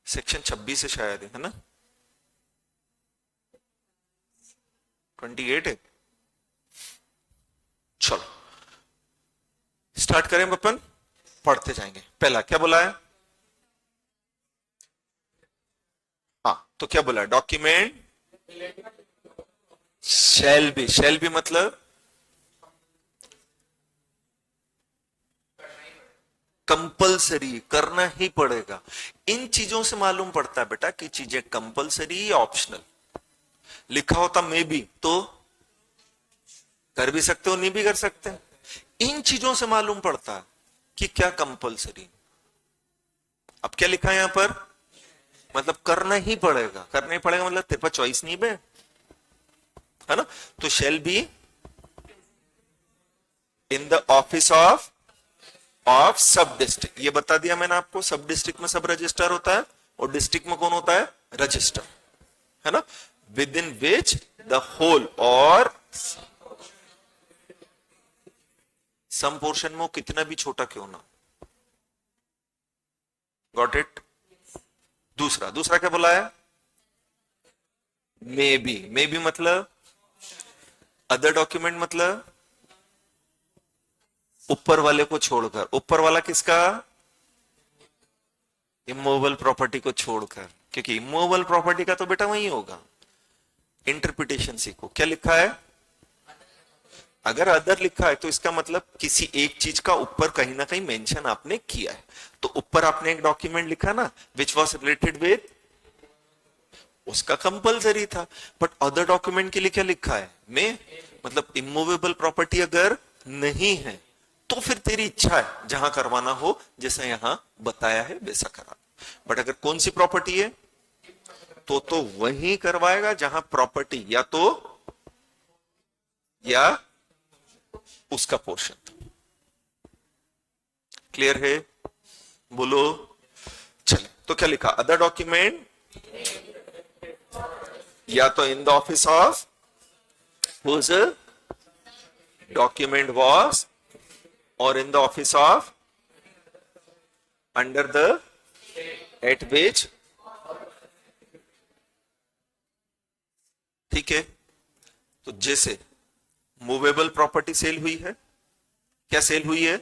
सेक्शन 26 से शायद है ना? 28 है। चलो स्टार्ट करें अपन, पढ़ते जाएंगे। पहला क्या बोला है? हाँ, तो क्या बोला? Document shall be. Shall be मतलब कंपलसरी, करना ही पड़ेगा। इन चीजों से मालूम पड़ता है बेटा कि चीजें कंपलसरी या ऑप्शनल। लिखा होता मे भी तो कर भी सकते हो, नहीं भी कर सकते। इन चीजों से मालूम पड़ता है कि क्या कंपलसरी। अब क्या लिखा है यहां पर, मतलब करना ही पड़ेगा, करना ही पड़ेगा मतलब तेरे पास चॉइस नहीं बे, है ना। तो shall be in the office of सब डिस्ट्रिक्ट, ये बता दिया मैंने आपको। सब डिस्ट्रिक्ट में सब रजिस्टर होता है और डिस्ट्रिक्ट में कौन होता है, रजिस्टर, है ना। Within which the whole or some portion में वो कितना भी छोटा क्यों ना। Got it. दूसरा दूसरा क्या बोला है, मे बी मतलब अदर डॉक्यूमेंट, मतलब ऊपर वाले को छोड़कर। ऊपर वाला किसका, इमूवेबल प्रॉपर्टी को छोड़कर, क्योंकि इमूवेबल प्रॉपर्टी का तो बेटा वही होगा। इंटरप्रिटेशन सीखो, क्या लिखा है, अगर अदर लिखा है तो इसका मतलब किसी एक चीज का ऊपर कहीं ना कहीं मेंशन आपने किया है। तो ऊपर आपने एक डॉक्यूमेंट लिखा ना, विच वॉज रिलेटेड विद, उसका कंपलसरी था। बट अदर डॉक्यूमेंट के लिए क्या लिखा है, में, मतलब इमूवेबल प्रॉपर्टी अगर नहीं है तो फिर तेरी इच्छा है जहां करवाना हो, जैसा यहां बताया है वैसा करा। बट अगर कौन सी प्रॉपर्टी है तो वही करवाएगा जहां प्रॉपर्टी या तो या उसका पोर्शन था। क्लियर है, बोलो। चले, तो क्या लिखा, अदर डॉक्यूमेंट या तो in the office of whose document was, और in the office of under the at which. ठीक है, तो जैसे मूवेबल प्रॉपर्टी सेल हुई है, क्या सेल हुई है,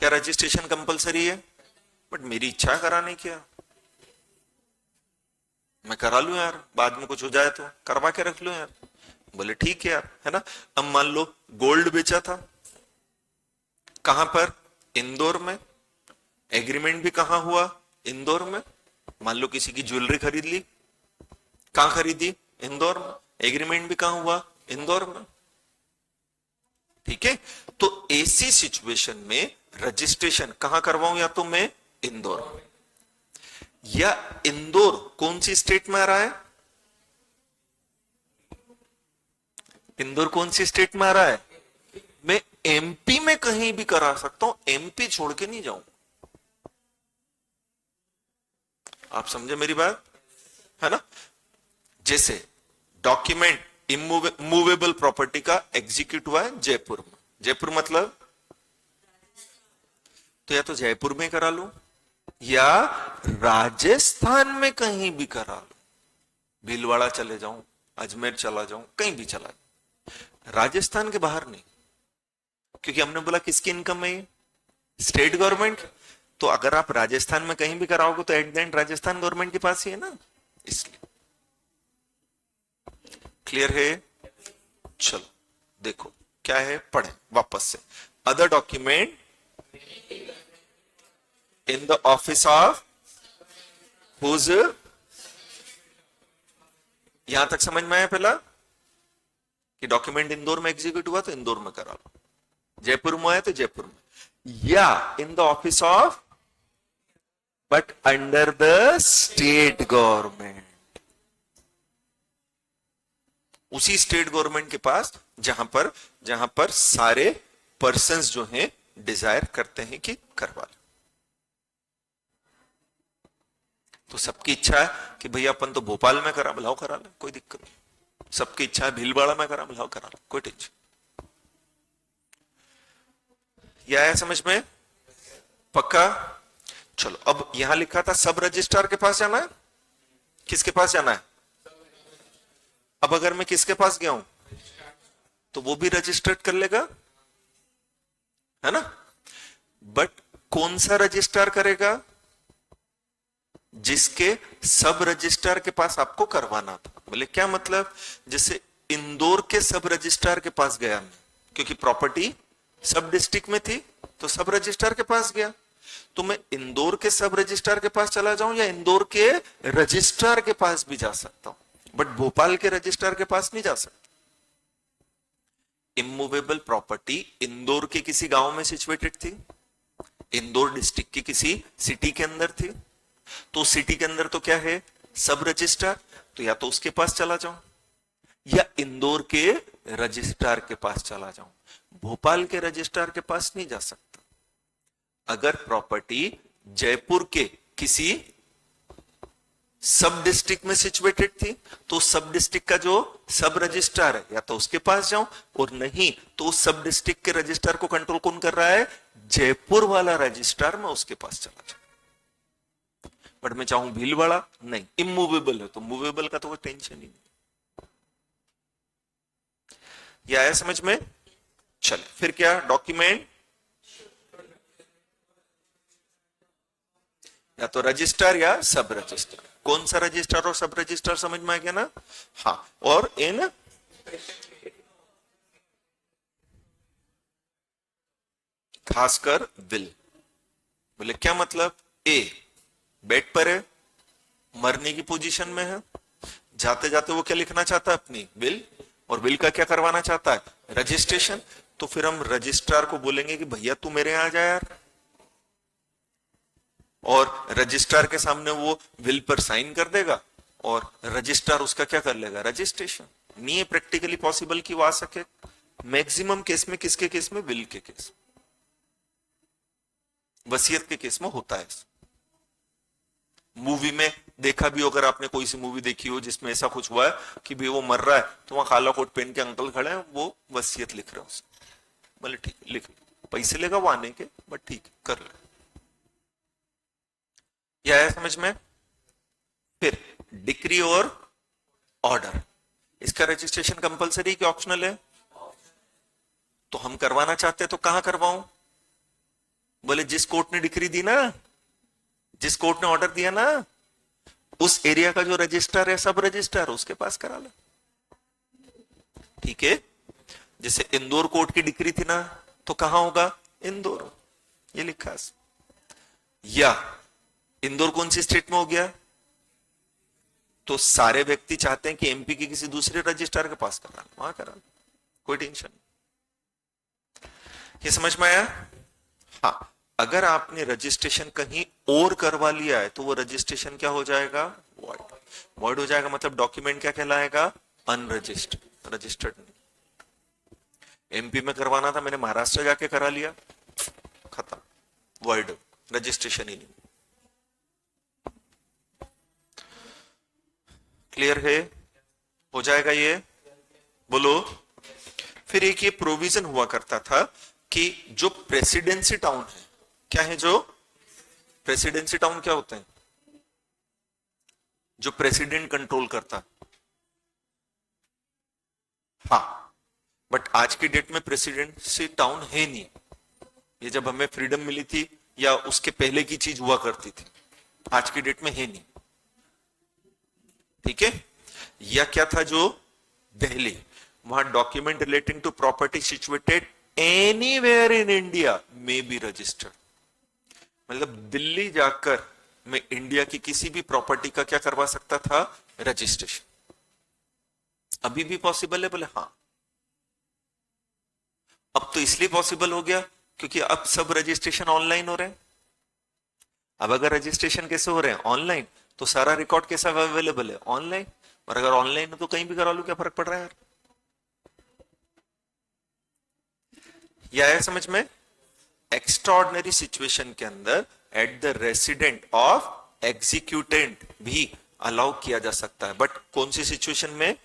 क्या रजिस्ट्रेशन कंपलसरी है, बट मेरी इच्छा है कराने क्या, मैं करा लूं यार, बाद में कुछ हो जाए तो करवा के रख लूं यार। बोले ठीक है यार, है ना। अब मान लो गोल्ड बेचा था, कहां पर, इंदौर में। एग्रीमेंट भी कहां हुआ, इंदौर में। मान लो किसी की ज्वेलरी खरीद ली, कहां खरीदी, इंदौर में। एग्रीमेंट भी कहां हुआ, इंदौर में। ठीक है, तो ऐसी सिचुएशन में रजिस्ट्रेशन कहां करवाऊं, या तो मैं इंदौर में, या इंदौर कौन सी स्टेट में आ रहा है, इंदौर कौन सी स्टेट में आ रहा है, मैं एमपी में कहीं भी करा सकता हूं, एमपी छोड़ के नहीं जाऊं। आप समझे मेरी बात, है ना। जैसे डॉक्यूमेंट मूवेबल प्रॉपर्टी का एग्जीक्यूट हुआ है जयपुर में, जयपुर मतलब तो या तो जयपुर में करा लो या राजस्थान में कहीं भी करा लो। भीलवाड़ा चले जाऊं, अजमेर चला जाऊं, कहीं भी चला जाऊं, राजस्थान के बाहर नहीं, क्योंकि हमने बोला किसकी इनकम है, स्टेट गवर्नमेंट। तो अगर आप राजस्थान में कहीं भी कराओगे तो at the end Rajasthan government के पास ही है ना, इसलिए। क्लियर है, चलो देखो क्या है, पढ़े वापस से। Other document in the office of whose, यहां तक समझ में आया पहला कि डॉक्यूमेंट इंदौर में एग्जीक्यूट हुआ तो इंदौर में करा लो, जयपुर में आया तो जयपुर में, या इन the office of but under the state government, उसी स्टेट गवर्नमेंट के पास जहां पर सारे पर्संस जो हैं डिजायर करते हैं कि करवा ले। तो सबकी इच्छा है कि भैया अपन तो भोपाल में करा, बुलाओ करा ले, कोई दिक्कत नहीं। सबकी इच्छा है भीलवाड़ा में करा, बुलाओ करा ले, कोई टेंशन। यह आया समझ में, पक्का। चलो, अब यहां लिखा था सब रजिस्ट्रार के पास जाना है, किसके पास जाना है। अब अगर मैं किसके पास गया हूं तो वो भी रजिस्टर्ड कर लेगा, है ना। बट कौन सा रजिस्ट्रार करेगा, जिसके सब रजिस्ट्रार के पास आपको करवाना था। बोले क्या मतलब, जैसे इंदौर के सब रजिस्ट्रार के पास गया मैं, क्योंकि प्रॉपर्टी सब डिस्ट्रिक्ट में थी तो सब रजिस्ट्रार के पास गया। तो मैं इंदौर के सब रजिस्ट्रार के पास चला जाऊं या इंदौर के रजिस्ट्रार के पास भी जा सकता हूं, बट भोपाल के रजिस्ट्रार के पास नहीं जा सकता। इमूवेबल प्रॉपर्टी इंदौर के किसी गांव में सिचुएटेड थी, इंदौर डिस्ट्रिक्ट की किसी सिटी के अंदर थी, तो सिटी के अंदर तो क्या है, सब रजिस्ट्रार, तो या तो उसके पास चला जाऊं या इंदौर के रजिस्ट्रार के पास चला जाऊं, भोपाल के रजिस्ट्रार के पास नहीं जा सकता। अगर प्रॉपर्टी जयपुर के किसी सब डिस्ट्रिक्ट में सिचुएटेड थी तो सब डिस्ट्रिक्ट का जो सब रजिस्ट्रार है या तो उसके पास जाऊं, और नहीं तो उस सब डिस्ट्रिक्ट के रजिस्ट्रार को कंट्रोल कौन कर रहा है, जयपुर वाला रजिस्ट्रार, मैं उसके पास चला जाऊं। बट मैं चाहूं भीलवाड़ा, नहीं, इमूवेबल है तो मूवेबल का तो कोई टेंशन ही नहीं। ये आया समझ में? चले फिर क्या, डॉक्यूमेंट या तो रजिस्ट्रार या सब रजिस्ट्रार, कौन सा रजिस्ट्रार और सब रजिस्ट्रार समझ में आ गया ना? हाँ, और इन खासकर विल, बोले क्या मतलब, ए बेड पर है, मरने की पोजीशन में है, जाते जाते वो क्या लिखना चाहता है, अपनी विल, और विल का क्या करवाना चाहता है, रजिस्ट्रेशन। तो फिर हम रजिस्ट्रार को बोलेंगे कि भैया तू मेरे यहां जा यार, और रजिस्ट्रार के सामने वो विल पर साइन कर देगा और रजिस्ट्रार उसका क्या कर लेगा, रजिस्ट्रेशन। नहीं है प्रैक्टिकली पॉसिबल कि वो आ सके, मैक्सिमम केस में, किसके केस में, विल के केस, वसीयत के केस में होता है। मूवी में देखा भी, अगर आपने कोई सी मूवी देखी हो जिसमें ऐसा कुछ हुआ है कि भाई वो मर रहा है तो वहां काला कोट पहन के अंकल खड़े हैं, वो वसीयत लिख रहे हैं उसको, बोले ठीक है लिख, पैसे लेगा वो आने के, बट ठीक है कर ले। यह है समझ में? फिर डिक्री और ऑर्डर, इसका रजिस्ट्रेशन कंपलसरी कि ऑप्शनल है? तो हम करवाना चाहते हैं तो कहां करवाऊं, बोले जिस कोर्ट ने डिक्री दी ना, जिस कोर्ट ने ऑर्डर दिया ना, उस एरिया का जो रजिस्ट्रार है, सब रजिस्ट्रार, उसके पास करा ले। ठीक है, जैसे इंदौर कोर्ट की डिक्री थी ना, तो कहां होगा, इंदौर, ये लिखा है। या इंदौर कौन सी स्टेट में हो गया, तो सारे व्यक्ति चाहते हैं कि एमपी के किसी दूसरे रजिस्ट्रार के पास करा, वहां करा, कोई टेंशन नहीं। ये समझ में आया? हाँ, अगर आपने रजिस्ट्रेशन कहीं और करवा लिया है तो वो रजिस्ट्रेशन क्या हो जाएगा, वॉइड, वॉइड हो जाएगा। मतलब डॉक्यूमेंट क्या कहलाएगा, अनरजिस्टर्ड, रजिस्टर्ड नहीं। एमपी में करवाना था, मैंने महाराष्ट्र जाके करा लिया, खत्म, वॉइड, रजिस्ट्रेशन ही नहीं। क्लियर है? हो जाएगा ये, बोलो। फिर एक ये प्रोविजन हुआ करता था कि जो प्रेसिडेंसी टाउन है, क्या है जो प्रेसिडेंसी टाउन, क्या होता है, जो प्रेसिडेंट कंट्रोल करता। हाँ, बट आज की डेट में प्रेसिडेंसी टाउन है नहीं, ये जब हमें फ्रीडम मिली थी या उसके पहले की चीज हुआ करती थी, आज की डेट में है नहीं। ठीक है, या क्या था, जो दिल्ली, वहां document relating to property situated anywhere in India में बी रजिस्टर्ड। मतलब दिल्ली जाकर मैं इंडिया की किसी भी प्रॉपर्टी का क्या करवा सकता था, रजिस्ट्रेशन। अभी भी पॉसिबल है, बोले हाँ। अब तो इसलिए पॉसिबल हो गया क्योंकि अब सब रजिस्ट्रेशन ऑनलाइन हो रहे हैं। अब अगर रजिस्ट्रेशन कैसे हो रहे हैं, ऑनलाइन, तो सारा रिकॉर्ड कैसा अवेलेबल है, ऑनलाइन। और अगर ऑनलाइन है तो कहीं भी करा लो, क्या फर्क पड़ रहा है यार। यह है समझ में? एक्स्ट्राऑर्डिनरी सिचुएशन के अंदर at the resident of executant भी अलाउ किया जा सकता है, बट कौन सी सिचुएशन में,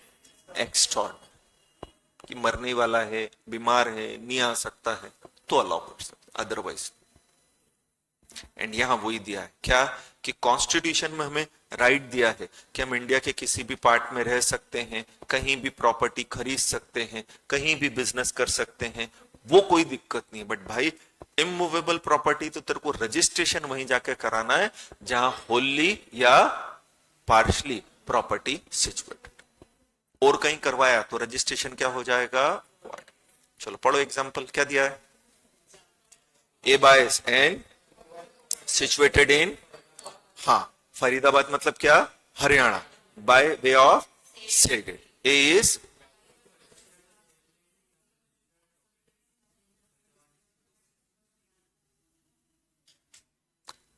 एक्स्ट्राऑर्डिनरी, कि मरने वाला है, बीमार है, नहीं आ सकता है, तो अलाउ कर सकते, अदरवाइज। एंड यहां वही दिया है क्या, कि कॉन्स्टिट्यूशन में हमें राइट दिया है कि हम इंडिया के किसी भी पार्ट में रह सकते हैं, कहीं भी प्रॉपर्टी खरीद सकते हैं, कहीं भी बिजनेस कर सकते हैं, वो कोई दिक्कत नहीं है। बट भाई इमूवेबल प्रॉपर्टी तो तेरे को रजिस्ट्रेशन वहीं जाके कराना है जहां होली या पार्शली प्रॉपर्टी सिचुएटेड, और कहीं करवाया तो रजिस्ट्रेशन क्या हो जाएगा, वॉइड। चलो पढ़ो एग्जांपल, क्या दिया है, ए बायस एंड सिचुएटेड इन, हाँ, फरीदाबाद मतलब क्या, Haryana, by way of shaded, A is,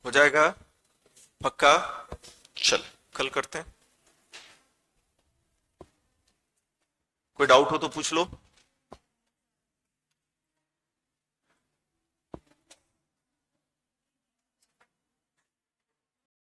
हो जाएगा पक्का? चल कल करते हैं। कोई डाउट हो तो पूछ लो।